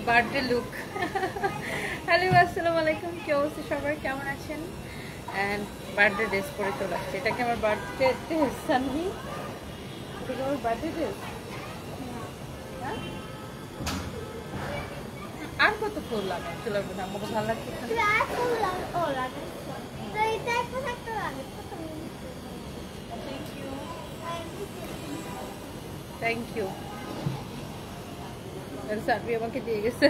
Birthday look. Hello, আসসালামু আলাইকুম। কি অবস্থা সবার, কেমন আছেন? অ্যান্ড বার্থডে ড্রেস পরে চলে আসছে। এটা কি আমার বার্থডে ড্রেস? সানভি, এটা কি আমার বার্থডে ড্রেস? হ্যাঁ, আর কত ফুল লাগে চুলের মধ্যে? আমাকে ভালো লাগছে। Thank you. সানভি আমাকে দিয়ে গেছে।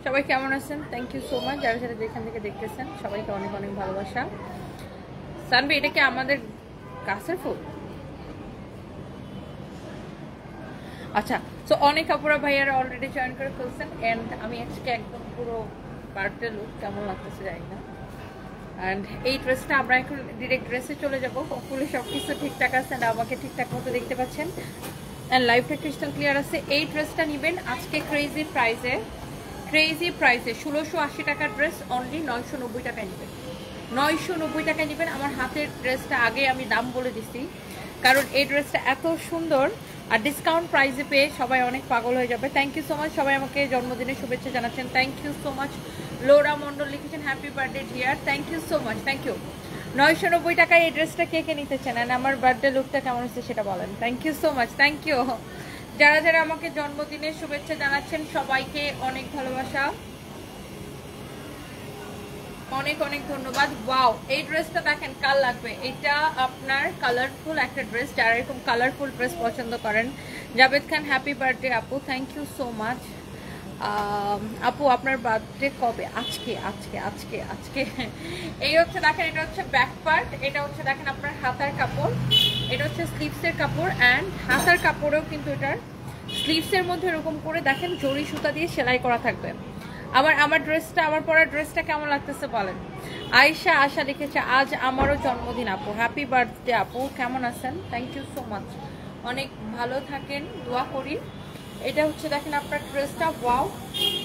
সবাই কেমন আছেন? Thank you so much. যারা যারা যেখান থেকে দেখতেছেন সবাইকে অনেক অনেক ভালোবাসা। সানভি, এটা কি আমাদের গাছের ফুল? আচ্ছা, তো অনেক আপুরা ভাইয়ারা অলরেডি জয়েন করে ফেলছেন। অ্যান্ড আমি আজকে একদম পুরো বার্থডে লুক, কেমন লাগতেছে জানি না। অ্যান্ড এই ড্রেসটা আমরা এখন ডিরেক্ট ড্রেসে চলে যাবো। হোপফুলি সব কিছু ঠিকঠাক আছে অ্যান্ড আমাকে ঠিকঠাক মতো দেখতে পাচ্ছেন। অ্যান্ড লাইফটা ক্রিস্টাল ক্লিয়ার আছে। এই ড্রেসটা নেবেন আজকে ক্রেজি প্রাইসে 1680 টাকার ড্রেস অনলি 990 টাকায় নেবেন। 990 টাকায় নেবেন। আমার হাতের ড্রেসটা আগে আমি দাম বলে দিছি, কারণ এই ড্রেসটা এত সুন্দর আর ডিসকাউন্ট প্রাইসে পেয়ে সবাই অনেক পাগল হয়ে যাবে। Thank you so much. সবাই আমাকে জন্মদিনের শুভেচ্ছা জানাচ্ছেন। Thank you so much. Lora Mondal লিখেছেন happy birthday dear. Thank you so much, thank you. 990 টাকায় এই ড্রেসটা কে কে নিতে চান? আর আমার বার্থডে লুকটা কেমন হচ্ছে সেটা বলেন। Thank you so much, thank you. যারা যারা আমাকে জন্মদিনের শুভেচ্ছা জানাচ্ছেন সবাইকে অনেক ভালোবাসা, অনেক অনেক ধন্যবাদ। ওয়াও, এই ড্রেসটা দেখেন কাল লাগবে। এটা আপনার কালারফুল একটা ড্রেস। যারা এরকম কালারফুল ড্রেস পছন্দ করেন, জাভেদ খান হ্যাপি বার্থডে আপু। Thank you so much. আপু আপনার বার্থডে কবে? আজকে আজকে আজকে আজকে। এই হচ্ছে দেখেন, এটা হচ্ছে ব্যাক পার্ট, এটা হচ্ছে দেখেন আপনার হাতার কাপড়, এটা হচ্ছে স্লিভসের কাপড়। অ্যান্ড হাতার কাপড়েও কিন্তু এটার স্লিভসের মধ্যে এরকম করে দেখেন জরি সুতা দিয়ে সেলাই করা থাকবে। আমার ড্রেসটা, আমার পরা ড্রেসটা কেমন লাগতেছে বলেন। আয়শা আশা লিখেছে আজ আমারও জন্মদিন আপু, হ্যাপি বার্থডে আপু। কেমন আছেন? Thank you so much. অনেক ভালো থাকেন, দোয়া করি। এটা হচ্ছে দেখেন আপনার ড্রেসটা। ওয়াও,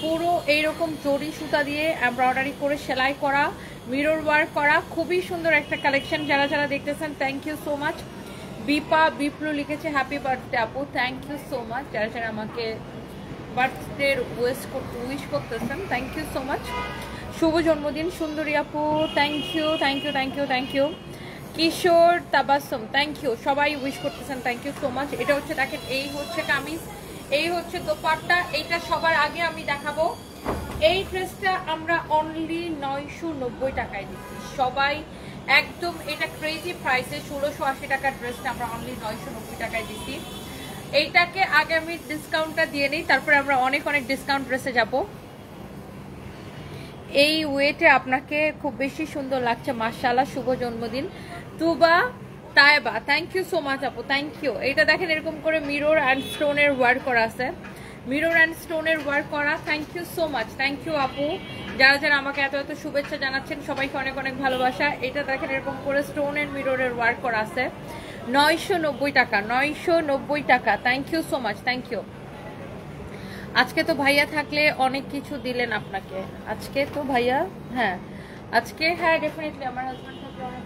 পুরো এইরকম জরি সুতা দিয়ে এমব্রয়ডারি করে সেলাই করা, মিরর ওয়ার্ক করা, খুবই সুন্দর একটা কালেকশন। যারা যারা দেখতেছেন thank you so much. Biplu লিখেছে হ্যাপি বার্থডে আপু। Thank you so much. যারা যারা আমাকে বার্থডে উইশ করতেছেন থ্যাংক ইউ সো মাচ। শুভ জন্মদিন সুন্দরী আপু। Thank you, thank you, thank you, thank you. Kishor Tabassum, thank you. সবাই উইশ করতেছেন, থ্যাংক ইউ সো মাচ। এটা হচ্ছে দেখেন, এই হচ্ছে কামিজ, এই হচ্ছে দোপাট্টা। এইটা সবার আগে আমি দেখাবো। এই ড্রেসটা আমরা অনলি 990 টাকায় দিচ্ছি। সবাই একদম এটা ক্রেজি প্রাইসে 1680 টাকার ড্রেসটা আমরা অনলি 990 টাকায় দিচ্ছি। এইটাকে আগে আমি ডিসকাউন্টটা দিয়ে নিই, তারপরে আমরা অনেক অনেক ডিসকাউন্ট ড্রেসে যাব। এই ওয়েটে আপনাকে খুব বেশি সুন্দর লাগছে, মাশাআল্লাহ। শুভ জন্মদিন Tuba Tayeba, thank you so much আপু, থ্যাংক ইউ। এটা দেখেন এরকম করে মিরর অ্যান্ড স্টোনের ওয়ার্ক করা আছে, মিরর অ্যান্ড স্টোনের ওয়ার্ক করা। Thank you so much, thank you আপু। যারা যারা আমাকে এত এত শুভেচ্ছা জানাচ্ছেন সবাইকে অনেক অনেক ভালোবাসা। এটা দেখেন এরকম করে স্টোন এন্ড মিররের ওয়ার্ক করা আছে, 990 টাকা, 990 টাকা। Thank you so much, thank you. আজকে তো ভাইয়া থাকলে অনেক কিছু দিলেন আপনাকে। আজকে তো ভাইয়া, হ্যাঁ আজকে, হ্যাঁ ডেফিনেটলি আমার হাজব্যান্ড থাকলে অনেক।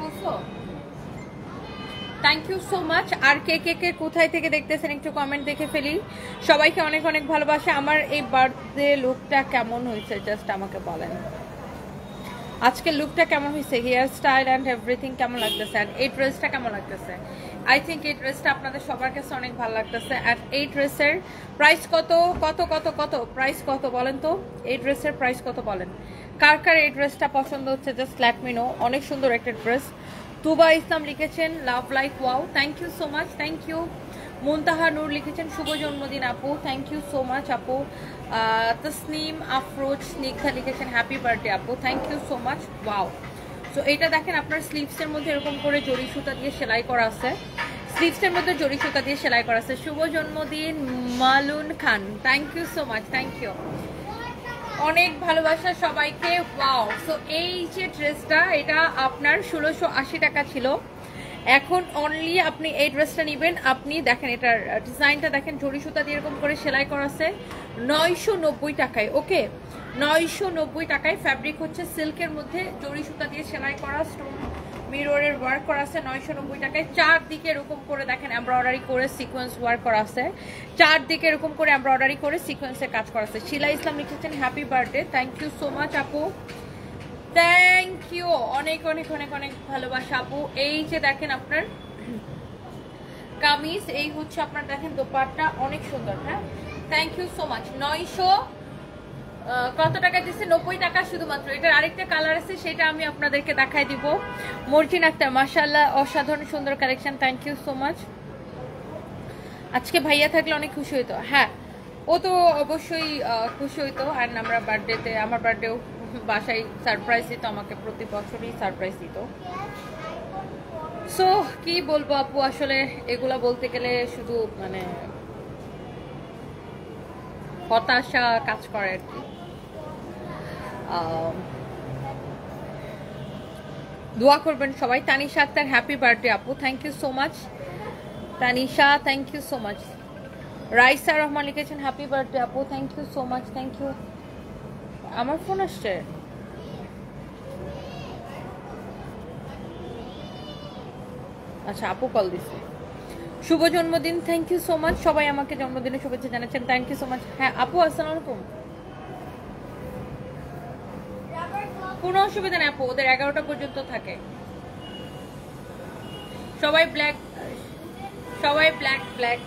বলছো থ্যাংক ইউ সো মাচ। আর কে কে কে কোথায় থেকে দেখতেছেন একটু কমেন্ট দেখে ফেলি। সবাইকে অনেক অনেক ভালোবাসা। আমার এই বার্থডে লুকটা কেমন হয়েছে জাস্ট আমাকে বলেন। আজকে লুকটা কেমন হয়েছে, হেয়ার স্টাইল অ্যান্ড এভরিথিং কেমন লাগতেছে, আর এই ড্রেসটা কেমন লাগতেছে? আই থিঙ্ক এই ড্রেসটা আপনাদের সবার কাছে অনেক ভালো লাগতেছে। আর এই ড্রেসের প্রাইস কত কত কত কত প্রাইস কত বলেন তো? এই ড্রেসের প্রাইস কত বলেন? কার কার এই ড্রেসটা পছন্দ হচ্ছে জাস্ট লেট মি নো। অনেক সুন্দর একটা ড্রেস। তুবা ইসলাম লিখেছেন love like wow, thank you so much, thank you. Muntaha Noor লিখেছেন শুভ জন্মদিন আপু, থ্যাংক ইউ সো মাচ আপু। তসনিম আফরোজ স্নিগ্ধা লিখেছেন হ্যাপি বার্থডে আপু, thank you so much. Wow, so এইটা দেখেন আপনার স্লিভসের মধ্যে এরকম করে জরি সুতা দিয়ে সেলাই করা আছে, স্লিভসের মধ্যে জরি সুতা দিয়ে সেলাই করা আছে। শুভ জন্মদিন Malun Khan, thank you so much, thank you. অনেক ভালোবাসা সবাইকে। ওয়াও, সো এই যে ড্রেসটা এটা আপনার 1680 টাকা ছিল, এখন অনলি আপনি এই ড্রেসটা নেবেন। আপনি দেখেন এটার ডিজাইনটা দেখেন, জরি সুতা দিয়ে এরকম করে সেলাই করা আছে, 990 টাকায়। ওকে, 990 টাকায়। ফ্যাব্রিক হচ্ছে সিল্কের মধ্যে জরি সুতা দিয়ে সেলাই করা, স্টোন মিররের ওয়ার্ক করা আছে 990 টাকায়। চারদিকে এরকম করে দেখেন এমব্রয়ডারি করে সিকোয়েন্স ওয়ার্ক করা আছে, চারদিকে এরকম করে এমব্রয়ডারি করে সিকোয়েন্সের কাজ করা আছে। শিলা ইসলাম লিখেছেন happy birthday, thank you so much আপু, থ্যাংক ইউ, অনেক অনেক অনেক অনেক ভালোবাসা আপু। এই যে দেখেন আপনার কামিজ, এই হচ্ছে আপনার দেখেন দোপাট্টা, অনেক সুন্দর। হ্যাঁ, থ্যাংক ইউ সো মাচ। 900 কত টাকা দিচ্ছে? 90 টাকা শুধুমাত্র। এটার আরেকটা কালার আছে, সেটা আমি আপনাদেরকে দেখাই দিব। মর্জিন আক্তার, মাশাআল্লাহ, অসাধারণ সুন্দর collection, thank you so much. আজকে ভাইয়া থাকলে অনেক খুশি হইতো। হ্যাঁ, ও তো অবশ্যই খুশি হইতো। আর আমরা বার্থডেতে, আমার বার্থডেও বাসায় সারপ্রাইজ দিত, আমাকে প্রতি বছরই সারপ্রাইজ দিত। সো কি বলবো আপু, আসলে এগুলা বলতে গেলে শুধু মানে হতাশা কাজ করে আর কি। দোয়া করবেন সবাই। তানিশা আক্তার, হ্যাপি বার্থডে আপু, thank you so much Tanisha, thank you so much. Raisa Rahman লিখেছেন হ্যাপি বার্থডে আপু, thank you so much, thank you. আমার ফোন আসছে, আচ্ছা আপু কল দিচ্ছে। শুভ জন্মদিন, থ্যাংক ইউ সো মাচ। সবাই আমাকে জন্মদিনের শুভেচ্ছা জানাচ্ছেন, থ্যাংক ইউ সো মাচ। হ্যাঁ আপু, আসসালামু আলাইকুম। কোনো অসুবিধা নেই আপু, ওদের 11টা পর্যন্ত থাকে। সবাই ব্ল্যাক, সবাই ব্ল্যাক ব্ল্যাক।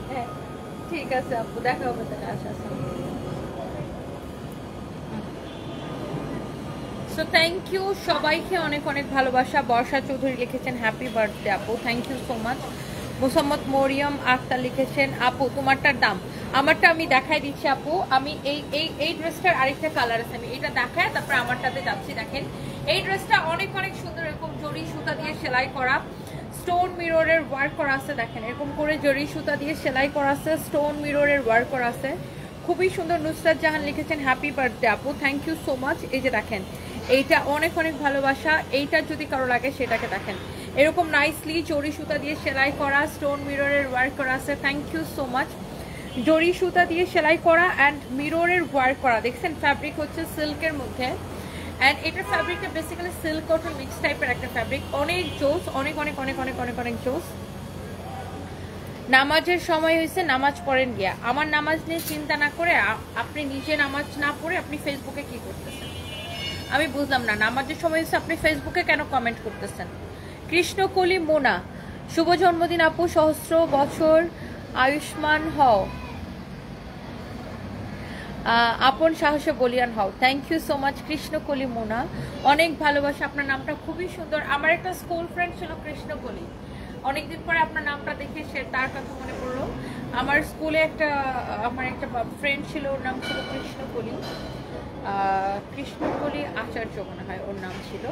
হ্যাঁ ঠিক আছে আপু, দেখা হবে তাহলে। আচ্ছা আচ্ছা, সো থ্যাংক ইউ সবাইকে, অনেক অনেক ভালোবাসা। বর্ষা চৌধুরী লিখেছেন হ্যাপি বার্থডে আপু, thank you so much. Mosammat Mariam Akter লিখেছেন আপু তোমারটার দাম, আমারটা আমি দেখাই দিচ্ছি আপু। আমি এই এই এই ড্রেসটার আরেকটা কালার আছে, আমি এটা দেখায় তারপর আমারটাতে যাচ্ছি। দেখেন এই ড্রেসটা অনেক অনেক সুন্দর, এরকম জরি সুতা দিয়ে সেলাই করা, স্টোন মিররের ওয়ার্ক করা আছে। দেখেন এরকম করে জরি সুতা দিয়ে সেলাই করা আছে, স্টোন মিররের ওয়ার্ক করা আছে, খুবই সুন্দর। নুসরাত জাহান লিখেছেন হ্যাপি বার্থডে আপু, থ্যাংক ইউ সো মাচ। এই যে দেখেন এইটা অনেক অনেক ভালোবাসা। এইটা যদি কারো লাগে সেটাকে দেখেন, এরকম নাইসলি জরি সুতা দিয়ে সেলাই করা, স্টোন মিররের ওয়ার্ক করা আছে, থ্যাংক ইউ সো মাচ। জরি সুতা দিয়ে সেলাই করা অ্যান্ড মিররের ওয়ার্ক করা, দেখছেন ফ্যাব্রিক হচ্ছে সিল্কের মধ্যে, অ্যান্ড এটার ফ্যাব্রিকটা বেসিক্যালি সিল্ক কটন মিক্স টাইপের একটা ফ্যাব্রিক, অনেক জোস, অনেক অনেক অনেক অনেক অনেক অনেক জোস। নামাজের সময় হয়েছে, নামাজ পড়েন গিয়া। আমার নামাজ নিয়ে চিন্তা না করে আপনি নিজে নামাজ না পড়ে আপনি ফেসবুকে কি করতেছেন আমি বুঝলাম না। নামাজের সময় হয়েছে, আপনি ফেসবুকে কেন কমেন্ট করতেছেন? কৃষ্ণকলি মোনা, শুভ জন্মদিন আপু, সহস্র বছর আয়ুষ্মান হও, আপন সাহসে বলিয়ান হও, thank you so much Krishnakoli Mona, অনেক ভালোবাসা। আপনার নামটা খুবই সুন্দর। আমার একটা স্কুল ফ্রেন্ড ছিল কৃষ্ণকলি, অনেকদিন পরে আপনার নামটা দেখে সে তার কথা মনে পড়লো। আমার স্কুলে আমার একটা ফ্রেন্ড ছিল, ওর নাম ছিল কৃষ্ণকলি, কৃষ্ণকলি আচার্য মনে হয় ওর নাম ছিল।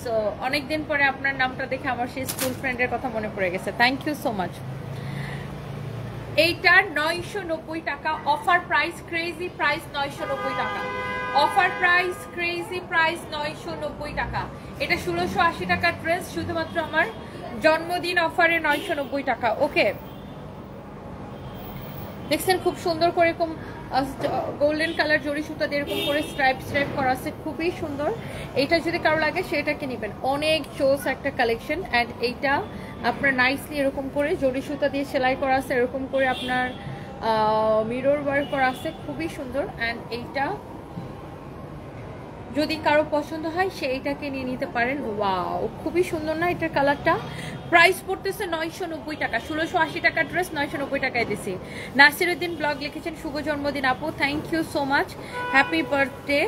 সো অনেকদিন পরে আপনার নামটা দেখে আমার সেই স্কুল ফ্রেন্ডের কথা মনে পড়ে গেছে, থ্যাংক ইউ সো মাচ। এইটার 990 টাকা অফার প্রাইস, ক্রেজি প্রাইস 990 টাকা, অফার প্রাইস, ক্রেজি প্রাইস 990 টাকা। এটা 1680 টাকার ড্রেস, শুধুমাত্র আমার জন্মদিন অফারে 990 টাকা। ওকে, দেখছেন খুব সুন্দর করে এরকম গোল্ডেন কালার জরি সুতা দিয়ে এরকম করে স্ট্রাইপ স্ট্রাইপ করা আছে, খুবই সুন্দর। এইটা যদি কারো লাগে সেটাকে নেবেন, অনেক জোস একটা কালেকশন। অ্যান্ড এইটা আপনার নাইসলি এরকম করে জরি সুতা দিয়ে সেলাই করা আছে, এরকম করে আপনার মিরর ওয়ার্ক করা আছে, খুবই সুন্দর। অ্যান্ড এইটা যদি কারো পছন্দ হয় সে এইটাকে নিয়ে নিতে পারেন। ওয়াও, খুবই সুন্দর না এটার কালারটা? প্রাইস পড়তেছে 990 টাকা, 1680 টাকার ড্রেস 990 টাকায় দিছি। নাসিরুদ্দিন ব্লগ লিখেছেন শুভ জন্মদিন আপু, thank you so much, happy birthday.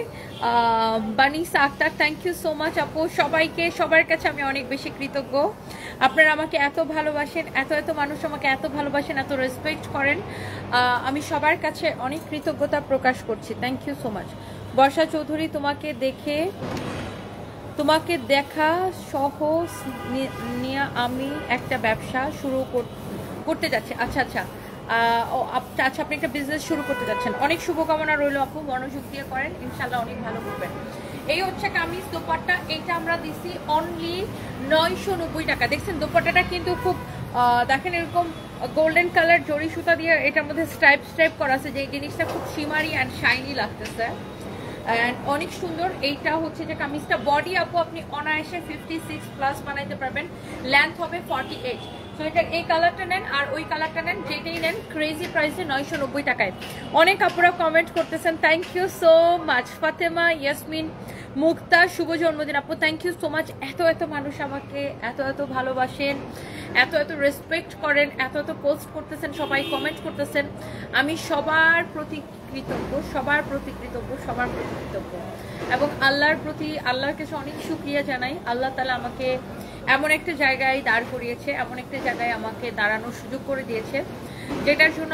Banisa Akter, thank you so much আপু। সবাইকে, সবার কাছে আমি অনেক বেশি কৃতজ্ঞ, আপনারা আমাকে এত ভালোবাসেন, এত এত মানুষ আমাকে এত ভালোবাসেন, এত রেসপেক্ট করেন, আমি সবার কাছে অনেক কৃতজ্ঞতা প্রকাশ করছি, থ্যাংক ইউ সো মাচ। বর্ষা চৌধুরী, তোমাকে দেখা সহ নিয়ে আমি একটা ব্যবসা শুরু করতে যাচ্ছি। আচ্ছা আচ্ছা, আচ্ছা আপনি একটা বিজনেস শুরু করতে যাচ্ছেন, অনেক শুভকামনা রইল আপু, মনোযোগ দিয়ে করেন, ইনশাল্লাহ অনেক ভালো করবেন। এই হচ্ছে কামিজ দোপাট্টা, এইটা আমরা দিছি অনলি 990 টাকা। দেখছেন দোপাট্টাটা কিন্তু খুব দেখেন এরকম গোল্ডেন কালার জরি সুতা দিয়ে এটার মধ্যে স্ট্রাইপ স্ট্রাইপ করা আছে, যে জিনিসটা খুব শিমারি অ্যান্ড শাইনি লাগতেছে। অ্যান্ড অনেক সুন্দর। এইটা হচ্ছে যে কামিজটা বডি আপু আপনি অনায়াসে 56+ বানাইতে পারবেন, লেন্থ হবে 48। সো এটার এই কালারটা নেন আর ওই কালারটা নেন, যেটাই নেন ক্রেজি প্রাইসে 990 টাকায়। অনেক আপুরা কমেন্ট করতেছেন, thank you so much. Fatema Yasmin Mukta শুভ জন্মদিন আপু, থ্যাংক ইউ সো মাচ। এত এত মানুষ আমাকে এত এত ভালোবাসেন, এত এত রেসপেক্ট করেন, এত এত পোস্ট করতেছেন, সবাই কমেন্ট করতেছেন। আমি সবার প্রতি কৃতজ্ঞ, সবার প্রতি কৃতজ্ঞ, সবার প্রতি কৃতজ্ঞ এবং আল্লাহর প্রতি, আল্লাহর কাছে অনেক শুকরিয়া জানাই। আল্লাহ তাআলা আমাকে এমন একটা জায়গায় দাঁড় করিয়েছে, এমন একটা জায়গায় আমাকে দাঁড়ানোর সুযোগ করে দিয়েছে, যেটার জন্য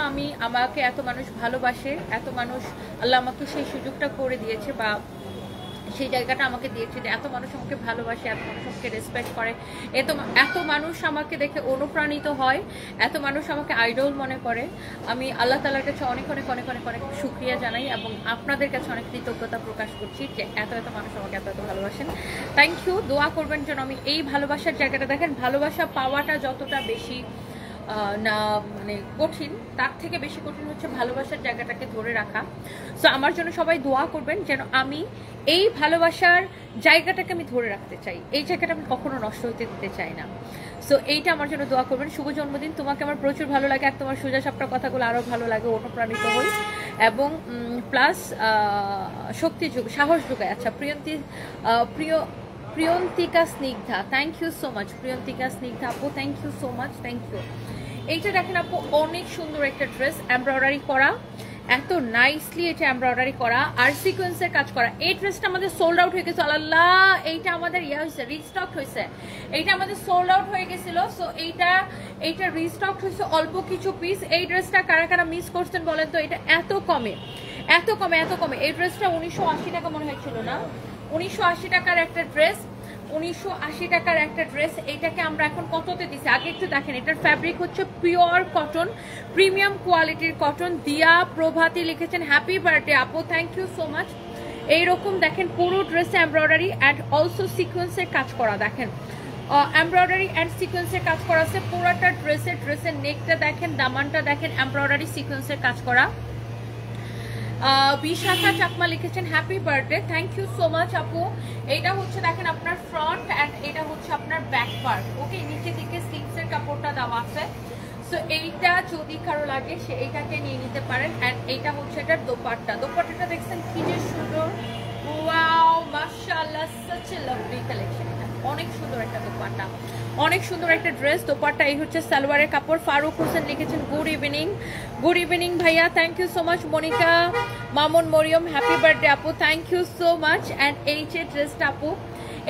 আমাকে এত মানুষ ভালোবাসে, এত মানুষ, আল্লাহ আমাকে সেই সুযোগটা করে দিয়েছে বা সেই জায়গাটা আমাকে দিয়েছে যে এত মানুষ আমাকে ভালোবাসে, এত মানুষ আমাকে রেসপেক্ট করে, এত মানুষ আমাকে দেখে অনুপ্রাণিত হয়, এত মানুষ আমাকে আইডল মনে করে। আমি আল্লাহ তাআলার কাছে অনেক অনেক অনেক অনেক অনেক শুকরিয়া জানাই এবং আপনাদের কাছে অনেক কৃতজ্ঞতা প্রকাশ করছি যে এত এত মানুষ আমাকে এত এত ভালোবাসেন। Thank you. দোয়া করবেন যেন আমি এই ভালোবাসার জায়গাটা, দেখেন ভালোবাসা পাওয়াটা যতটা বেশি না মানে কঠিন, তার থেকে বেশি কঠিন হচ্ছে ভালোবাসার জায়গাটাকে ধরে রাখা। সো আমার জন্য সবাই দোয়া করবেন যেন আমি এই ভালোবাসার জায়গাটাকে আমি ধরে রাখতে চাই, এই জায়গাটা আমি কখনো নষ্ট হতে দিতে চাই না। সো এইটা আমার জন্য দোয়া করবেন। শুভ জন্মদিন, তোমাকে আমার প্রচুর ভালো লাগে আর তোমার সোজা সাপটা কথাগুলো আরও ভালো লাগে, অনুপ্রাণিত হই এবং প্লাস শক্তি যুগ সাহস যোগায়। আচ্ছা Priyantika Snigdha, thank you so much. Priyantika Snigdha আপু, thank you so much, thank you. এইটা দেখেন আপু অনেক সুন্দর একটা ড্রেস, এমব্রয়ডারি করা, এত নাইসলি এটা এমব্রয়ডারি করা আর সিকোয়েন্সের কাজ করা। এই ড্রেসটা আমাদের সোল্ড আউট হয়ে গেছে, আল্লাহ এইটা আমাদের হয়েছে, রিস্টক হয়েছে, এইটা আমাদের সোল্ড আউট হয়ে গেছিল। সো এইটা রিস্টক হয়েছে অল্প কিছু পিস। এই ড্রেসটা কারা কারা মিস করছেন বলেন তো? এটা এত কমে এত কমে এত কমে। এই ড্রেসটা 1980 টাকা মনে হয়েছিল না, 1980 টাকার একটা ড্রেস, 1980 টাকার একটা ড্রেস। এইটাকে আমরা এখন কততে দিছি আগে একটু দেখেন। এটার ফ্যাব্রিক হচ্ছে পিওর কটন, প্রিমিয়াম কোয়ালিটির কটন। দিয়া প্রভাতী লিখেছেন হ্যাপি বার্থডে আপু, থ্যাংক ইউ সো মাচ। এইরকম দেখেন পুরো ড্রেসে এমব্রয়ডারি অ্যান্ড অলসো সিকোয়েন্সের কাজ করা, দেখেন এমব্রয়ডারি অ্যান্ড সিকোয়েন্সের কাজ করা আছে পুরোটা ড্রেসের নেকটা দেখেন, দামানটা দেখেন, এমব্রয়ডারি সিকোয়েন্সের কাজ করা। বিশাখা চাকমা লিখেছেন happy birthday, thank you so much আপু। এটা হচ্ছে দেখেন আপনার ফ্রন্ট অ্যান্ড এটা হচ্ছে আপনার ব্যাক পার্ট। ওকে, নিচে দিকে স্লিভসের কাপড়টা দেওয়া আছে। সো এইটা যদি কারো লাগে সে এইটাকে নিয়ে নিতে পারেন। অ্যান্ড এইটা হচ্ছে এটার দোপাট্টা, দোপাট্টাটা দেখছেন কি যে সুন্দর, ওয়াও মাশাআল্লাহ, সাচ এ লাভলি কালেকশন। অনেক সুন্দর একটা দোপাট্টা, অনেক সুন্দর একটা ড্রেস। দোপাট্টা এই হচ্ছে সালোয়ারের কাপড়। ফারুক হোসেন লিখেছেন গুড ইভিনিং, গুড ইভিনিং ভাইয়া, thank you so much. Monika Mamun Mariam happy birthday আপু, thank you so much. And এই যে ড্রেসটা আপু,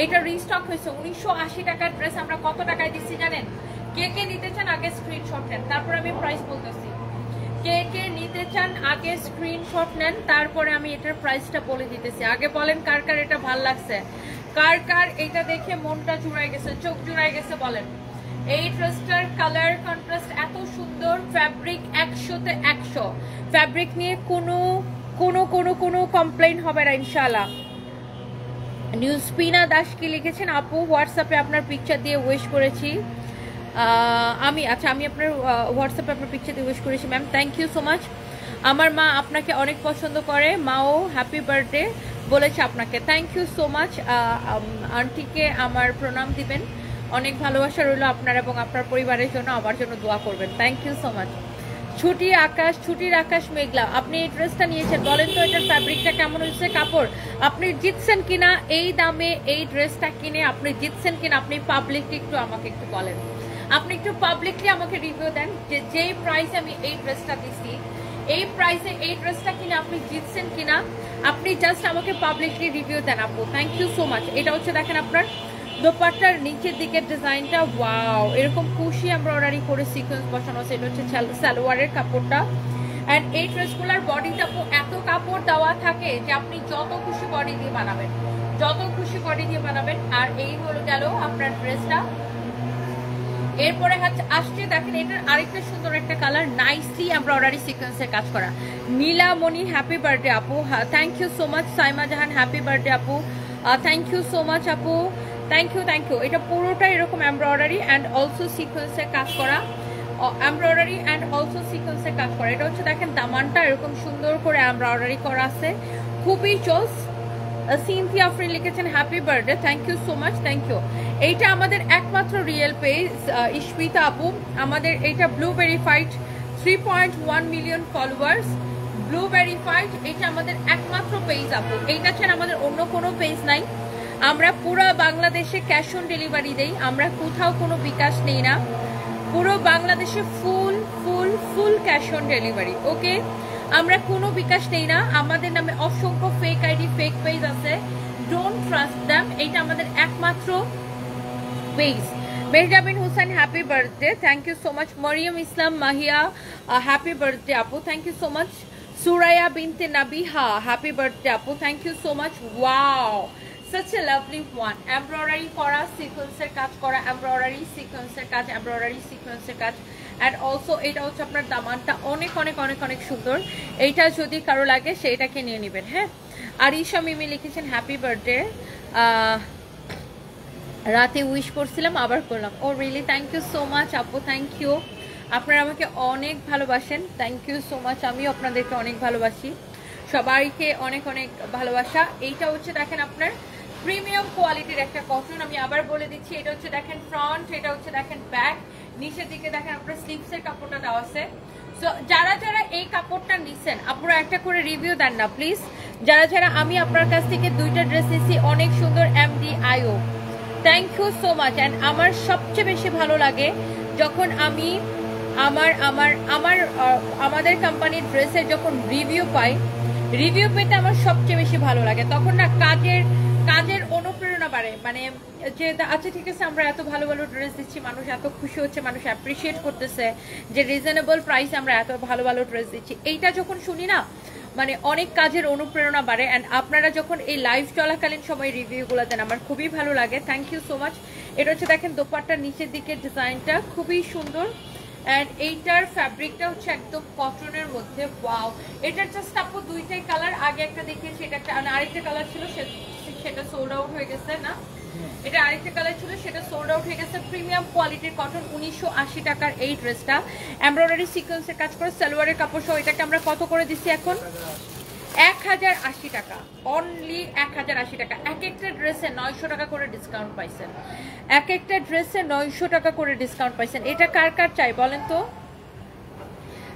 এটা রিস্টক হয়েছে 1980 টাকার ড্রেস। আমরা কত টাকায় দিচ্ছি জানেন? কে কে নিতে চান আগে স্ক্রিনশট নেন, তারপর আমি প্রাইস বলতেছি। কে কে নিতে চান আগে স্ক্রিনশট নেন, তারপরে আমি এটার প্রাইসটা বলে দিতেছি। আগে বলেন কার কার এটা ভাল লাগছে, কার কার এটা দেখে মনটা জুড়াই গেছে, চোখ জুড়াই গেছে বলেন। এই ড্রেসটার কালার কন্ট্রাস্ট এত সুন্দর, ফ্যাব্রিক 100তে 100, ফ্যাব্রিক নিয়ে কোনো কোনো কোনো কোনো কমপ্লেইন হবে না ইনশাআল্লাহ। নিউজপিনা দাস কি লিখেছেন আপু, হোয়াটসঅ্যাপে আপনার পিকচার দিয়ে উইশ করেছি আমি আপনার হোয়াটসঅ্যাপে আপনার পিকচার দিয়ে উইশ করেছি ma'am, thank you so much. আমার মা আপনাকে অনেক পছন্দ করে, মাও হ্যাপি বার্থডে বলেছে আপনাকে, থ্যাংক ইউ সো মাচ। আন্টিকে আমার প্রণাম দিবেন, অনেক ভালোবাসা রইল আপনার এবং আপনার পরিবারের জন্য, আমার জন্য দোয়া করবেন, থ্যাংক ইউ সো মাচ। ছুটির আকাশ মেঘলা, আপনি এই ড্রেসটা নিয়েছেন, বলেন তো এটার ফ্যাব্রিকটা কেমন হয়েছে, কাপড় আপনি জিতছেন কিনা এই দামে এই ড্রেসটা কিনে, আপনি জিতছেন কিনা আপনি পাবলিকলি একটু আমাকে একটু বলেন, আপনি একটু পাবলিকলি আমাকে রিভিউ দেন যে যেই প্রাইসে আমি এই ড্রেসটা দিচ্ছি, এই প্রাইসে এই ড্রেসটা কিনে আপনি জিতছেন কিনা, আপনি জাস্ট আমাকে পাবলিকলি রিভিউ দেন আপু, থ্যাংক ইউ সো মাচ। এটা হচ্ছে দেখেন আপনার দোপাট্টার নিচের দিকের ডিজাইনটা, ওয়াও এরকম কুশি এমব্রয়ডারি করে সিকোয়েন্স বসানো আছে, এটা হচ্ছে সালোয়ারের কাপড়টা। অ্যান্ড এই ড্রেসগুলোর বডিটা এত কাপড় দেওয়া থাকে যে আপনি যত খুশি বডি দিয়ে বানাবেন, যত খুশি বডি দিয়ে বানাবেন। আর এই হলো গেল আপনার ড্রেসটা। এরপরে আসছে দেখেন এটার আরেকটা সুন্দর একটা কালার, নাইসলি এমব্রয়ডারি সিকোয়েন্সের কাজ করা। নীলামণি হ্যাপি বার্থডে আপু, thank you so much. Saima Jahan happy birthday আপু, থ্যাংক ইউ সো মাচ আপু, থ্যাংক ইউ থ্যাংক ইউ। এটা পুরোটা এরকম এমব্রয়ডারি অ্যান্ড অলসো সিকোয়েন্সের কাজ করা, এমব্রয়ডারি অ্যান্ড অলসো সিকোয়েন্সের কাজ করা। এটা হচ্ছে দেখেন দামানটা এরকম সুন্দর করে এমব্রয়ডারি করা আছে, খুবই চোস, সিনথিয়া আফরিন লিখেছেন happy birthday, thank you so much, thank you. এইটা আমাদের একমাত্র রিয়েল পেজ ইশমিতা আপু, আমাদের এইটা blue verified 3.1 million followers, blue verified, এটা আমাদের একমাত্র পেজ আপু। এইটা ছাড়া আমাদের অন্য কোনো পেজ নাই। আমরা পুরো বাংলাদেশে ক্যাশ অন ডেলিভারি দেই, আমরা কোথাও কোনো বিকাশ নেই না, পুরো বাংলাদেশে full full full cash on delivery. Okay, আমরা কোনো বিকাশ নেই না, আমাদের নামে অসংখ্য ফেক আইডি ফেক পেজ আছে, ডোন্ট ট্রাস্ট দ্যাম। এইটা আমাদের একমাত্র পেজ। Mehjabin Hussain happy birthday, thank you so much. Mariam Islam Mahiya happy birthday আপু, thank you so much. Suraiya Binte Nabiha happy birthday আপু, thank you so much. Wow, such a lovely one, embroidery করা, সিকোয়েন্সের কাজ করা, এমব্রয়ডারি সিকোয়েন্সের কাজ, এমব্রয়ডারি সিকোয়েন্সের কাজ, অ্যান্ড অলসো এটা হচ্ছে আপনার দামানটা অনেক অনেক অনেক অনেক সুন্দর। এইটা যদি কারো লাগে সেইটাকে নিয়ে নেবেন। হ্যাঁ, আর ঈশা মিমি লিখেছেন হ্যাপি বার্থডে, রাতে উইশ করছিলাম আবার করলাম। Oh really, thank you so much আপু, থ্যাংক ইউ। আপনারা আমাকে অনেক ভালোবাসেন, থ্যাংক ইউ সো মাচ। আমিও আপনাদেরকে অনেক ভালোবাসি, সবাইকে অনেক অনেক ভালোবাসা। এইটা হচ্ছে দেখেন আপনার প্রিমিয়াম কোয়ালিটির একটা কটন, আমি আবার বলে দিচ্ছি, এটা হচ্ছে দেখেন ফ্রন্ট, এটা হচ্ছে দেখেন ব্যাক, নিচের দিকে দেখেন আপনার স্লিভসের কাপড়টা দেওয়া আছে। সো যারা যারা এই কাপড়টা নিছেন আপনারা একটা করে রিভিউ দেন না প্লিজ। যারা যারা, আমি আপনার কাছ থেকে দুইটা ড্রেস নিছি, অনেক সুন্দর MDIO, thank you so much. And আমার সবচেয়ে বেশি ভালো লাগে যখন আমি আমাদের কোম্পানির ড্রেসের যখন রিভিউ পাই, রিভিউ পেতে আমার সবচেয়ে বেশি ভালো লাগে, তখন না কাজের অনুপ্রেরণা বাড়ে। মানে যে আচ্ছা ঠিক আছে, আমরা এত ভালো ভালো ড্রেস দিচ্ছি, মানুষ এত খুশি হচ্ছে, মানুষ অ্যাপ্রিসিয়েট করতেছে যে রিজনেবল প্রাইসে আমরা এত ভালো ভালো ড্রেস দিচ্ছি, এইটা যখন শুনি না মানে অনেক কাজের অনুপ্রেরণা বাড়ে। অ্যান্ড আপনারা যখন এই লাইভ চলাকালীন সময় রিভিউগুলো দেন আমার খুবই ভালো লাগে, থ্যাংক ইউ সো মাচ। এটা হচ্ছে দেখেন দোপাট্টার নিচের দিকের ডিজাইনটা খুবই সুন্দর, অ্যান্ড এইটার ফ্যাব্রিকটা হচ্ছে একদম কটনের মধ্যে। ওয়াও, এটার জাস্ট আপু দুইটাই কালার, আগে একটা দেখিয়েছি, এটা একটা আরেকটা কালার ছিল সেটা সোল্ড আউট হয়ে গেছে না, এটা আরেকটা কালার ছিল সেটা সোল্ড আউট হয়ে গেছে। প্রিমিয়াম কোয়ালিটির কটন, 1980 টাকার এই ড্রেসটা, এমব্রয়ডারি সিকোয়েন্সের কাজ করে, সালোয়ারের কাপড় সহ। এটাকে আমরা কত করে দিচ্ছি এখন? 1080 টাকা, অনলি 1080 টাকা। এক একটা ড্রেসে 900 টাকা করে ডিসকাউন্ট পাইছেন, এক একটা ড্রেসে 900 টাকা করে ডিসকাউন্ট পাইছেন। এটা কার কার চাই বলেন তো?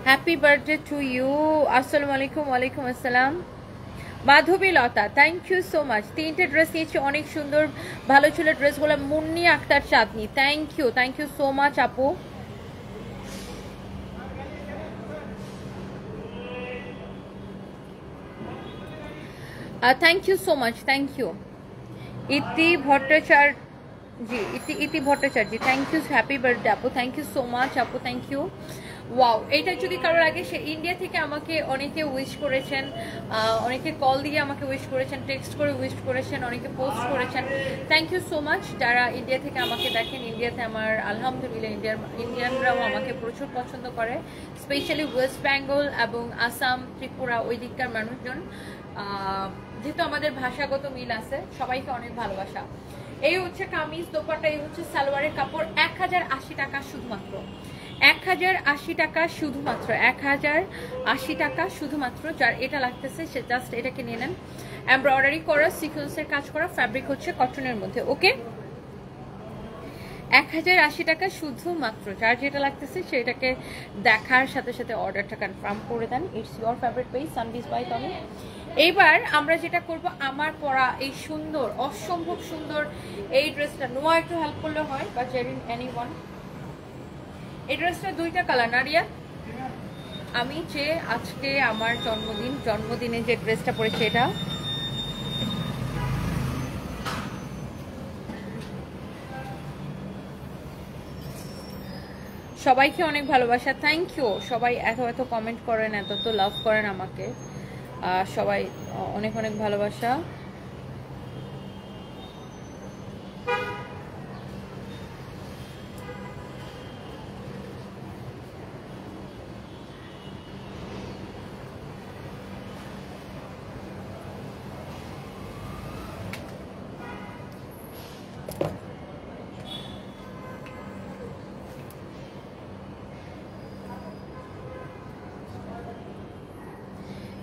Happy birthday to you. আসসালামু আলাইকুম। ওয়ালাইকুম আসসালাম। Madhabi Lata, thank you so much. তিনটে ড্রেস নিয়েছি, অনেক সুন্দর ভালো ছিল ড্রেসগুলো। Munni Akter Chandni, thank you so much আপু। Thank you so much, thank you. Iti Bhattacharya ji, Iti Bhattacharya, thank you, happy birthday আপু, থ্যাংক ইউ সো মাচ আপু, থ্যাংক ইউ। ওয়াও, এটা যদি কারোর আগে, সে ইন্ডিয়া থেকে আমাকে অনেকে উইশ করেছেন, অনেকে কল দিয়ে আমাকে উইশ করেছেন, টেক্সট করে উইশ করেছেন, অনেকে পোস্ট করেছেন, থ্যাংক ইউ সো মাচ। যারা ইন্ডিয়া থেকে আমাকে দেখেন, ইন্ডিয়াতে আমার আলহামদুলিল্লাহ ইন্ডিয়ানরাও আমাকে প্রচুর পছন্দ করে, স্পেশালি ওয়েস্ট বেঙ্গল এবং আসাম, ত্রিপুরা ওই দিককার মানুষজন, যেহেতু আমাদের ভাষাগত মিল আছে, সবাইকে অনেক ভালোবাসা। এই হচ্ছে কামিজ, দোপাট্টা, এই হচ্ছে সালোয়ারের কাপড়, 1080 টাকা শুধুমাত্র, 1080 টাকা শুধুমাত্র, 1080 টাকা শুধুমাত্র। যার এটা লাগতেছে সে জাস্ট এটাকে নিয়ে নেন। এমব্রয়ডারি করা, সিকোয়েন্সের কাজ করা, ফ্যাব্রিক হচ্ছে কটনের মধ্যে। ওকে, 1080 টাকা শুধুমাত্র। যার যেটা লাগতেছে সেটাকে দেখার সাথে সাথে অর্ডারটা কনফার্ম করে দেন। It's your favourite page Sunbiz by Tommy. এইবার আমরা যেটা করব, আমার পরা এই সুন্দর, অসম্ভব সুন্দর এই ড্রেসটা, নোয়া একটু হেল্প করলে হয়, বা জেরিন এনিওয়ান। এই ড্রেসটা দুইটা কালার, নারিয়া। আমি যে আজকে আমার জন্মদিনে যে ড্রেসটা পরেছি, এটা সবাইকে অনেক ভালোবাসা, থ্যাংক ইউ। সবাই এত এত কমেন্ট করেন, এত এত লাভ করেন আমাকে, সবাই অনেক অনেক ভালোবাসা।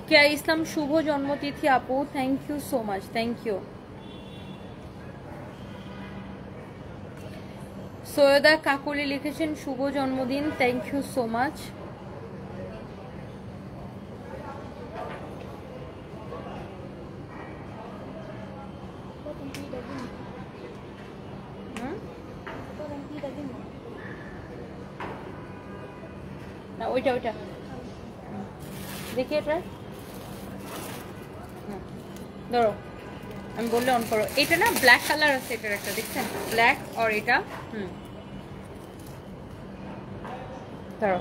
কেয়া ইসলাম শুভ জন্মতিথি আপু, thank you so much, thank you. Syeda Kakuli লিখেছেন শুভ জন্মদিন, থ্যাংক ইউ সো মাচ। না ওইটা ওইটা দেখি, এটা ধরো, আমি বললে অন করো। এটা না ব্ল্যাক কালার আছে, এটার একটা দেখছেন ব্ল্যাক, আর এটা ধরো,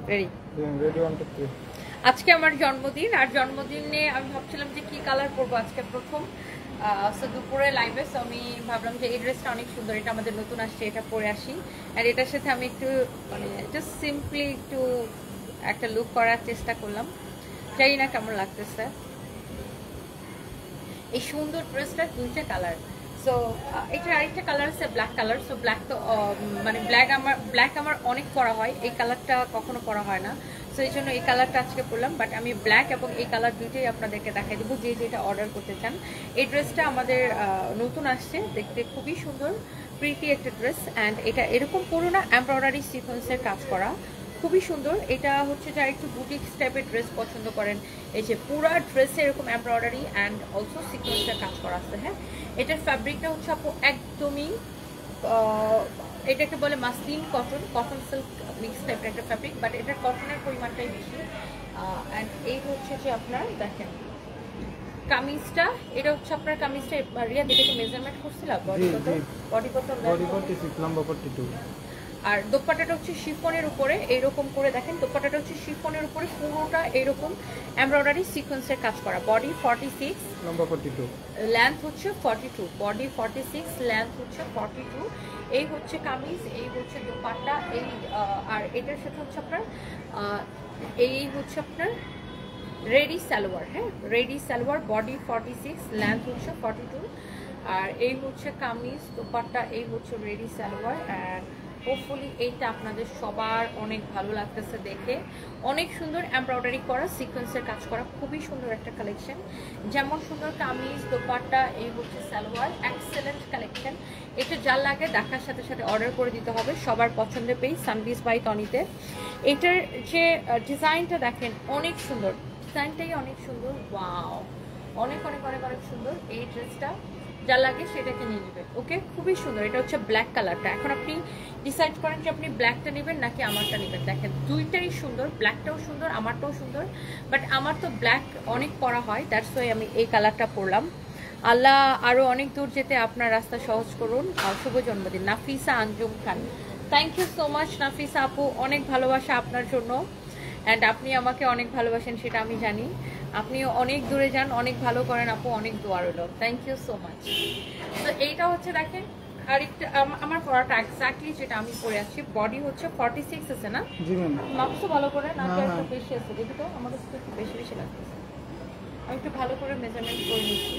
রেডি। আজকে আমার জন্মদিন, আর জন্মদিনে আমি ভাবছিলাম যে কি কালার পরবো আজকে প্রথম। সো দুপুরে লাইভে, সো আমি ভাবলাম যে এই ড্রেসটা অনেক সুন্দর, এটা আমাদের নতুন আসছে, এটা পরে আসি। আর এটার সাথে আমি একটু মানে জাস্ট সিম্পলি একটু একটা লুক করার চেষ্টা করলাম, জানি না কেমন লাগতেছে। এই সুন্দর ড্রেসটা দুইটা কালার, সো এটার আরেকটা কালার আছে ব্ল্যাক কালার। সো ব্ল্যাক তো মানে ব্ল্যাক আমার অনেক পরা হয়, এই কালারটা কখনো পরা হয় না, সো এই জন্য এই কালারটা আজকে পরলাম। বাট আমি ব্ল্যাক এবং এই কালার দুইটাই আপনাদেরকে দেখাই দেবো, যে যেটা অর্ডার করতে চান। এই ড্রেসটা আমাদের নতুন আসছে, দেখতে খুবই সুন্দর, প্রিটি একটা ড্রেস। অ্যান্ড এটা এরকম পুরো না, এমব্রয়ডারি সিকোয়েন্সের কাজ করা, খুবই সুন্দর। এটা হচ্ছে যারা একটু বুটিক্স টাইপের ড্রেস পছন্দ করেন, এই যে পুরো ড্রেসে এরকম এমব্রয়ডারি অ্যান্ড অলসো সিকোয়েন্সের কাজ করা আছে। হ্যাঁ, এটার ফ্যাব্রিকটা হচ্ছে আপু একদমই এটাকে বলে muslin cotton, cotton silk mix টাইপের একটা ফ্যাব্রিক, বাট এটার কটনের পরিমাণটাই বেশি। অ্যান্ড এই হচ্ছে যে আপনার দেখেন কামিজটা, এটা হচ্ছে আপনার কামিজটা রিয়া দেখে মেজারমেন্ট করছিলাম, বডি কত, বডি 46, লম্বা 42। আর দোপাট্টাটা হচ্ছে শিফনের উপরে এইরকম করে দেখেন, দোপাট্টাটা হচ্ছে শিফনের উপরে পুরোটা এইরকম এমব্রয়ডারি সিকোয়েন্সের কাজ করা। বডি 46, লম্বা 42, লেন্থ হচ্ছে 42, বডি 46, লেন্থ হচ্ছে 42। এই হচ্ছে কামিজ, এই হচ্ছে দোপাট্টা, এই আর এটার সাথে হচ্ছে আপনার এই হচ্ছে আপনার রেডি সালোয়ার। হ্যাঁ, রেডি সালোয়ার, বডি 46, লেন্থ হচ্ছে 42। আর এই হচ্ছে কামিজ, দোপাট্টা, এই হচ্ছে রেডি সালোয়ার। অ্যান্ড হোপফুলি এইটা আপনাদের সবার অনেক ভালো লাগতেছে দেখে, অনেক সুন্দর এমব্রয়ডারি করা, সিকোয়েন্সের কাজ করা, খুবই সুন্দর একটা কালেকশন। যেমন সুন্দর কামিজ, দোপাট্টা, এই হচ্ছে সালোয়ার, এক্সেলেন্ট কালেকশন। এটা যার লাগে দেখার সাথে সাথে অর্ডার করে দিতে হবে, সবার পছন্দের পেজ সানবিজ বাই তনিতে। এটার যে ডিজাইনটা দেখেন অনেক সুন্দর, ডিজাইনটাই অনেক সুন্দর, ওয়াও, অনেক অনেক অনেক অনেক সুন্দর। এই ড্রেসটা যা লাগে সেটাকে নিয়ে নেবেন, ওকে, খুবই সুন্দর। এটা হচ্ছে ব্ল্যাক কালারটা, এখন আপনি ডিসাইড করেন যে আপনি ব্ল্যাকটা নেবেন নাকি আমারটা নেবেন। দেখেন দুইটাই সুন্দর, ব্ল্যাকটাও সুন্দর, আমারটাও সুন্দর, বাট আমার তো ব্ল্যাক অনেক পরা হয়, দ্যাটস ওয়াই আমি এই কালারটা পরলাম। আল্লাহ আরও অনেক দূর যেতে আপনার রাস্তা সহজ করুন। শুভ জন্মদিন Nafisa Anjum Khan, thank you so much Nafisa আপু, অনেক ভালোবাসা আপনার জন্য। অ্যান্ড আপনি আমাকে অনেক ভালোবাসেন সেটা আমি জানি, আপনিও অনেক দূরে যান, অনেক ভালো করেন আপু, অনেক দোয়া রইল, থ্যাংক ইউ সো মাচ। তো এইটা হচ্ছে দেখেন আরেকটা আমার পরাটা এক্স্যাক্টলি যেটা আমি পরে আছি, বডি হচ্ছে 46 আছে না? জি ম্যাম। মাপছো ভালো করে না? একটু বেশি আছে, দেখি তো, আমার কাছে একটু বেশি বেশি লাগতেছে, আমি একটু ভালো করে মেজারমেন্ট করে নিচ্ছি।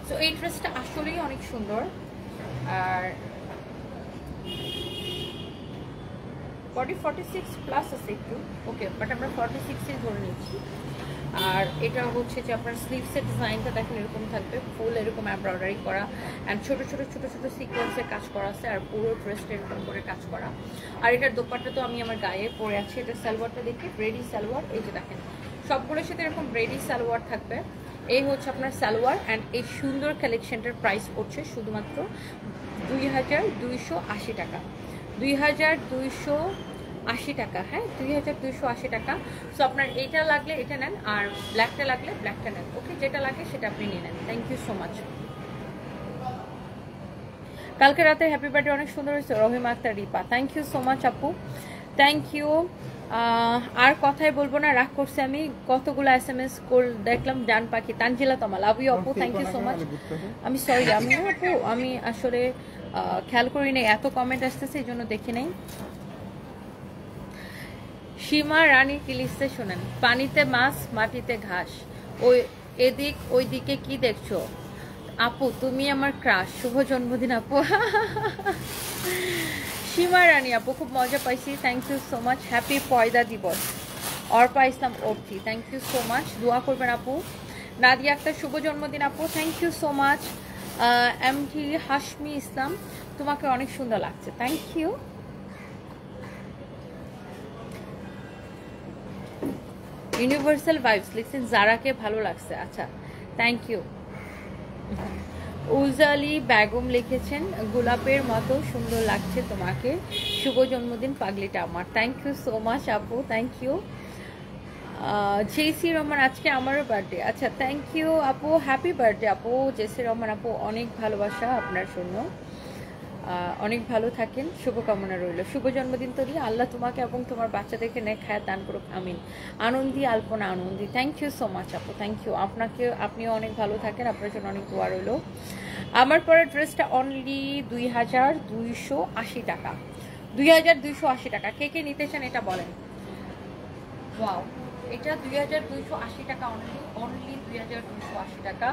সো এই ড্রেসটা আসলেই অনেক সুন্দর, আর বডি 46 প্লাস আছে একটু, ওকে, বাট আমরা 46-ই ধরে নিচ্ছি। আর এটা হচ্ছে যে আপনার স্লিভসের ডিজাইনটা দেখেন এরকম থাকবে, ফুল এরকম এমব্রয়ডারি করা, অ্যান্ড ছোটো ছোটো ছোটো ছোটো সিকোয়েন্সের কাজ করা আছে, আর পুরো ড্রেসটা এরকম করে কাজ করা। আর এটার দোপাট্টা তো আমি আমার গায়ে পরে আছি। এটা সালোয়ারটা দেখি, রেডি সালোয়ার, এই যে দেখেন সবগুলোর সাথে এরকম রেডি সালোয়ার থাকবে। এই হচ্ছে আপনার সালোয়ার, অ্যান্ড এই সুন্দর কালেকশনটার প্রাইস পড়ছে শুধুমাত্র 2280 টাকা, 2280 টাকা। হ্যাঁ, 2280 টাকা। সো আপনার এইটা লাগলে এটা নেন, আর ব্ল্যাকটা লাগলে ব্ল্যাকটা নেন, ওকে, যেটা লাগে সেটা আপনি নিয়ে নেন। Thank you so much. কালকে রাতে হ্যাপি বার্থডে অনেক সুন্দর হয়েছে, Rahima Akter Ripa, thank you so much আপু, থ্যাংক ইউ। আর কথাই বলবো না, রাগ করছে আমি, কতগুলো SMS দেখলাম। জান পাখি, তানজিলা তমা, লাভ ইউ আপু, থ্যাংক ইউ সো মাচ। আমি সরি আমি আপু, আমি আসলে খেয়াল করি নাই, এত কমেন্ট আসতেছে এই জন্য দেখি নাই। সীমা রানী কি লিখছে শোনেন, পানিতে মাছ মাটিতে ঘাস, ওই এদিক ওই দিকে কি দেখছো আপু, তুমি আমার ক্রাশ, শুভ জন্মদিন আপু। সীমা রানী আপু খুব মজা পাইছি, thank you so much. Happy পয়দা দিবস। Arpa Islam Arthi, thank you so much, দোয়া করবেন আপু। নাদিয়া আক্তার শুভ জন্মদিন আপু, thank you so much. MT Hashmi Islam, তোমাকে অনেক সুন্দর লাগছে, থ্যাংক ইউ। ইউনিভার্সাল ভাইবস লিখছেন জারাকে ভালো লাগছে, আচ্ছা থ্যাংক ইউ। উজালি বেগম লিখেছেন গোলাপের মতো সুন্দর লাগছে তোমাকে, শুভ জন্মদিন পাগলিটা আমার, থ্যাংক ইউ সো মাচ আপু, থ্যাংক ইউ। জেসি রহমান আজকে আমারও বার্থডে, আচ্ছা থ্যাংক ইউ আপু, হ্যাপি বার্থডে আপু জেসি রহমান আপু, অনেক ভালোবাসা আপনার জন্য, অনেক ভালো থাকেন, শুভকামনা রইল। শুভ জন্মদিন তৈরি, আল্লাহ তোমাকে এবং তোমার বাচ্চাদেরকে নেক হায়াত দান করুক, আমিন। Anandi Alpana Anandi, thank you so much আপু, থ্যাংক ইউ। আপনাকে, আপনিও অনেক ভালো থাকেন, আপনার জন্য অনেক দোয়া রইল। আমার পরে ড্রেসটা অনলি 2280 টাকা, 2280 টাকা। কে কে নিতে চান এটা বলেন। ওয়াও, এটা 2280 টাকা, অনলি 2280 টাকা।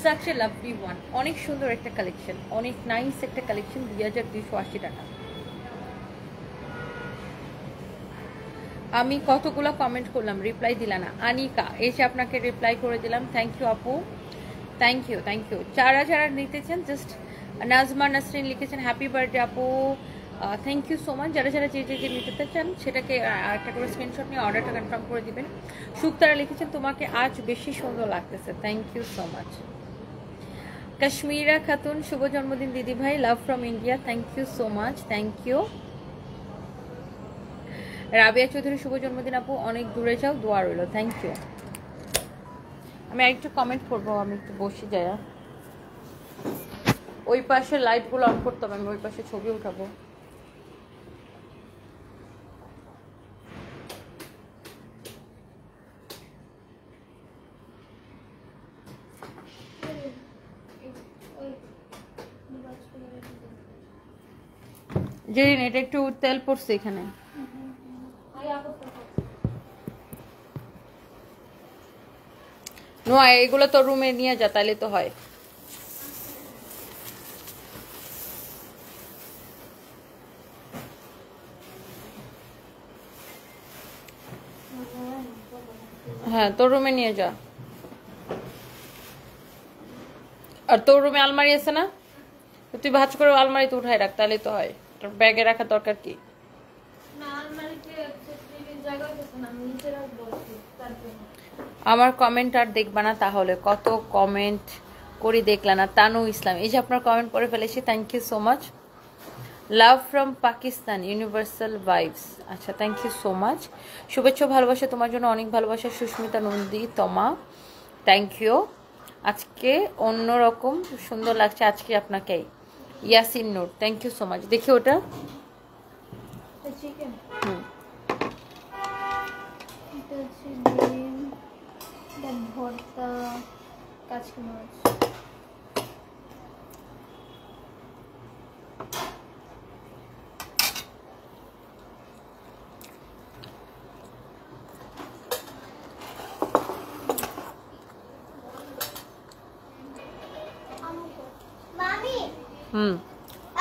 সাচ এ লাভলি ওয়ান, অনেক সুন্দর একটা কালেকশন, অনেক নাইস একটা কালেকশন, 2280 টাকা। আমি কতগুলো কমেন্ট করলাম, রিপ্লাই দিলা না। আনিকা এসে আপনাকে রিপ্লাই করে দিলাম, থ্যাংক ইউ আপু, থ্যাংক ইউ, থ্যাংক ইউ। যারা যারা নিতেছেন জাস্ট, নাজমা নাসরিন লিখেছেন হ্যাপি বার্থডে আপু, থ্যাংক ইউ সো মাচ। যারা যারা যে নিতে চান সেটাকে একটা করে স্ক্রিনশট নিয়ে অর্ডারটা কনফার্ম করে দিবেন। সুক্তারা লিখেছেন তোমাকে আজ বেশি সুন্দর লাগতেছে, thank you so much. Kashmira Khatun শুভ জন্মদিন দিদি ভাই, love from India, thank you so much, thank you. Rabeya Chowdhury শুভ জন্মদিন আপু, অনেক দূরে যাও, দোয়া রইল, থ্যাংক ইউ। আমি আরেকটু কমেন্ট করবো, আমি একটু বসে যাই, ওই পাশে লাইটগুলো অন করতে হবে, আমি ওই পাশে ছবি উঠাবো। জেরিন এটা একটু তেল পড়ছে এখানে, নোয়া এগুলো তো রুমে নিয়ে যা, তাহলে তো হয়। হ্যাঁ তোর রুমে নিয়ে যা। আর তোর রুমে আলমারি আছে না, তুই ভাঁজ করে আলমারিতে উঠাই রাখ, তাহলে তো হয়। তোর ব্যাগে রাখার দরকার কি? আমার কমেন্ট আর দেখবা না তাহলে, কত কমেন্ট করি দেখলা না। তানু ইসলাম এই যে আপনার কমেন্ট করে ফেলেছি, thank you so much. Love from Pakistan universal vibes, আচ্ছা থ্যাংক ইউ সো মাচ। শুভেচ্ছা ভালোবাসা তোমার জন্য, অনেক ভালোবাসা। সুস্মিতা নন্দী তমা, থ্যাংক ইউ। আজকে অন্যরকম সুন্দর লাগছে আজকে আপনাকে। ইয়াসিন নূর, থ্যাংক ইউ সো মাচ। দেখি ওটা, ভর্তা, কাঁচামরিচ।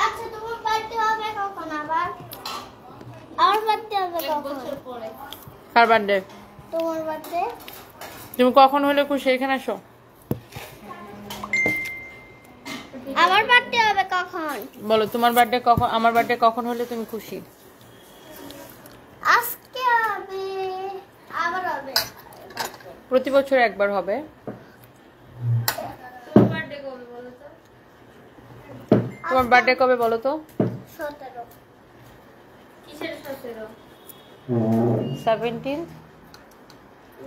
আচ্ছা তোমার বার্থডে হবে কখন আবার? আমার বার্থডে হবে কখন? কার বার্থডে? তোমার বার্থডে। তুমি কখন হলে খুশি এখানে আসো। আমার বার্থডে হবে কখন? বলো তোমার বার্থডে কখন, আমার বার্থডে কখন হলে তুমি খুশি? আজকে হবে, আবার হবে। প্রতি বছর একবার হবে। তোমার বার্থডে কবে বলো তো? তোমার বার্থডে কবে বলো তো? 17। কিসের 17? 17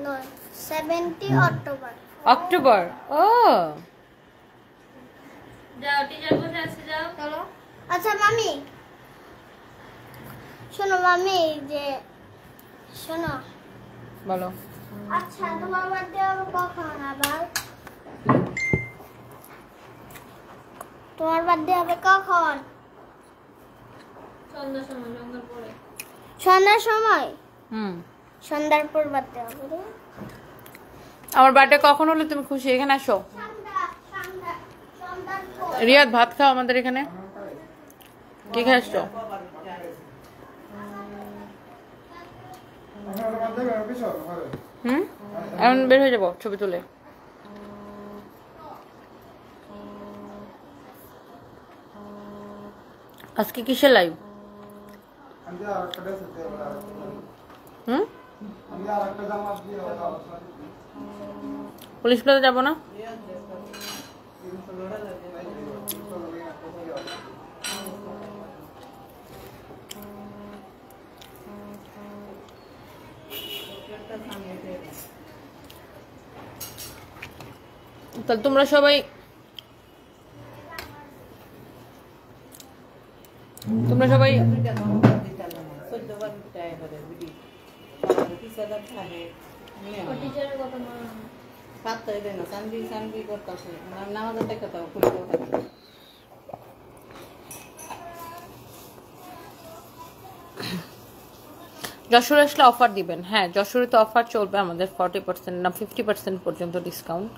নয়, 70 অক্টোবর। অক্টোবর। ও যাও টিচার বসে আছে, যাও চলো। আচ্ছা মামি শোনো, মামি যে শোনো, বলো। আচ্ছা তোমার বার্থডে হবে কখন আবার? তোমার বার্থডে হবে কখন? সন্ধ্যার সময়, সন্ধ্যার পরে। সন্ধ্যার সময়? সন্ধ্যার পর বার্থডে হবে। আমার বার্থডে কখন হলে তুমি খুশি এখানে আসো। রিয়াদ ভাত খাও আমাদের এখানে, কি খেয়ে আসছো? এখন বের হয়ে যাবো ছবি তুলে। আজকে কিসের লাইভ? পুলিশ প্লাজা যাবো না? তাহলে তোমরা সবাই যশোরে আসলে অফার দিবেন। হ্যাঁ, যশোরে তো অফার চলবে আমাদের 40% না 50% পর্যন্ত ডিসকাউন্ট।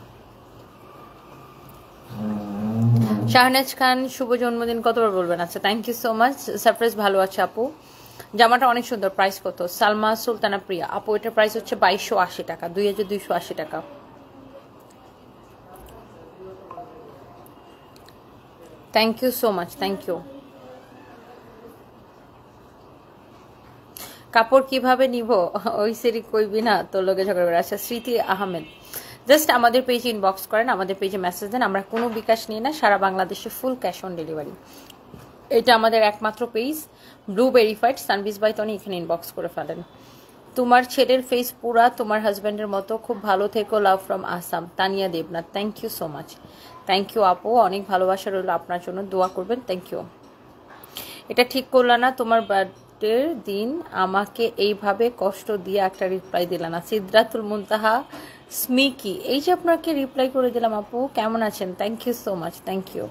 শাহনাজ খান শুভ জন্মদিন কতবার বলবেন? আচ্ছা, thank you so much. Surprise ভালো আছে আপু, জামাটা অনেক সুন্দর। প্রাইস কত? সালমা সুলতানা প্রিয়া আপু, এটার প্রাইস হচ্ছে 2280 টাকা, 2280 টাকা। Thank you so much, thank you. কাপড় কিভাবে নিব? ওই সেরি কইবি না, তোর লোকে ঝগড়া করে। আচ্ছা, স্মৃতি আহমেদ, জাস্ট আমাদের পেজে ইনবক্স করেন, আমাদের পেজে মেসেজ দেন, আমরা কোনো বিকাশ নিই না, সারা বাংলাদেশে ফুল ক্যাশ অন ডেলিভারি। এটা আমাদের একমাত্র page, blue verified সানভিজ by Toni, এখানে ইনবক্স করে ফেলেন। তোমার ছেলের ফেস পুরা তোমার হাজব্যান্ডের মতো, খুব ভালো থেকো, love from Assam, Tania Debnath. Thank you so much, thank you আপু, অনেক ভালোবাসা রইল আপনার জন্য, দোয়া করবেন। Thank you. এটা ঠিক করলা না, তোমার বার্থডের দিন আমাকে এইভাবে কষ্ট দিয়ে একটা রিপ্লাই দিলা না। সিদ্রাতুল মুনতাহা স্মিকি, এই যে আপনাকে রিপ্লাই করে দিলাম আপু, কেমন আছেন? Thank you so much, thank you.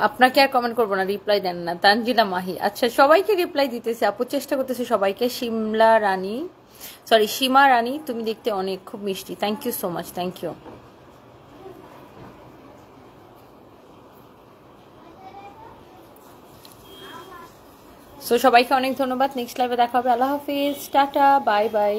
আপনাকে আর কমেন্ট করবো না, রিপ্লাই দেন না। তানজিলা মাহি, আচ্ছা সবাইকে রিপ্লাই দিতেছে আপু, চেষ্টা করতেছে সবাইকে। সীমা রানী, তুমি দেখতে অনেক খুব মিষ্টি। Thank you so much, thank you. So সবাইকে অনেক ধন্যবাদ। নেক্সট লাইভে দেখা হবে। আল্লাহ হাফিজ, টাটা, বাই বাই।